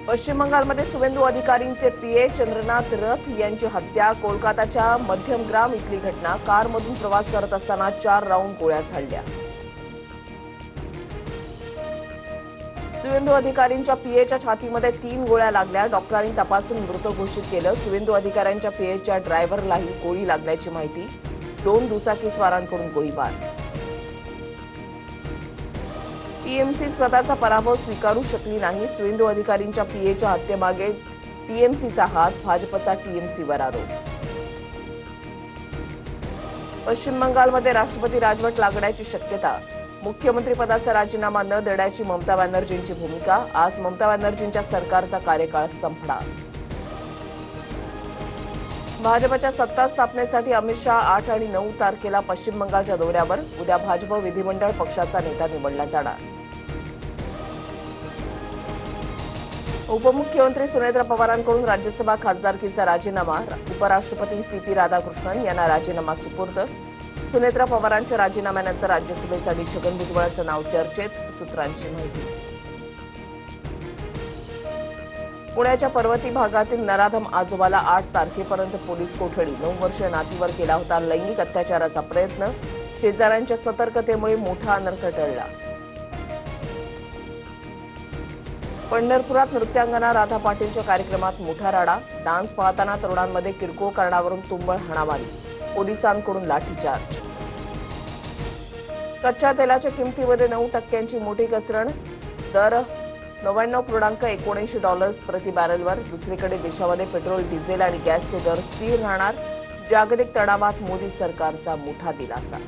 पश्चिम बंगालमध्ये सुवेंदू अधिकारींचे पीए चंद्रनाथ रथ यांची हत्या. कोलकाताच्या मध्यमग्राम इथली घटना. कारमधून प्रवास करत असताना 4 राऊंड गोळ्या झाडल्या. सुवेंदू अधिकारींच्या पीएच्या छातीमध्ये 3 गोळ्या लागल्या. डॉक्टरांनी तपासून मृत घोषित केलं. सुवेंदू अधिकाऱ्यांच्या पीएच्या ड्रायव्हरलाही गोळी लागल्याची माहिती. 2 दुचाकीस्वारांकडून गोळीबार. टीएमसी स्वतःचा पराभव स्वीकारू शकली नाही. सुवेंदू अधिकारींच्या पीएच्या हत्येमागे टीएमसीचा हात. भाजपचा टीएमसीवर आरोप. पश्चिम बंगालमध्ये राष्ट्रपती राजवट लागण्याची शक्यता. मुख्यमंत्रीपदाचा राजीनामा न देण्याची ममता बॅनर्जींची भूमिका. आज ममता बॅनर्जींच्या सरकारचा कार्यकाळ संपणार. भाजपच्या सत्ता स्थापनेसाठी अमित शहा 8 आणि 9 तारखेला पश्चिम बंगालच्या दौऱ्यावर. उद्या भाजप विधिमंडळ पक्षाचा नेता निवडला जाणार. उपमुख्यमंत्री सुनेत्रा पवारांकडून राज्यसभा खासदारकीचा राजीनामा. उपराष्ट्रपती सीपी राधाकृष्णन यांना राजीनामा सुपूर्द. सुनेत्रा पवारांच्या राजीनाम्यानंतर राज्यसभेसाठी छगन भुजबळाचं नाव चर्चेत. सूत्रांची माहिती. पुण्याच्या पर्वती भागातील नराधम आजोबाला 8 तारखेपर्यंत पोलीस कोठडी. 9 वर्षीय नातीवर केला होता लैंगिक अत्याचाराचा प्रयत्न. शेजाऱ्यांच्या सतर्कतेमुळे मोठा अनर्थ टळला. पंढरपुरात नृत्यांगना राधा पाटीलच्या कार्यक्रमात मोठा राडा. डान्स पाहताना तरुणांमध्ये किरकोळ कारणावरून तुंबळ हाणामारी. पोलिसांकडून लाठीचार्ज. कच्च्या तेलाच्या किमतीमध्ये 9% मोठी घसरण. दर $99.79 प्रति बॅरलवर. दुसरीकडे देशामध्ये पेट्रोल, डिझेल आणि गॅसचे दर स्थिर राहणार. जागतिक तणावात मोदी सरकारचा मोठा दिलासा.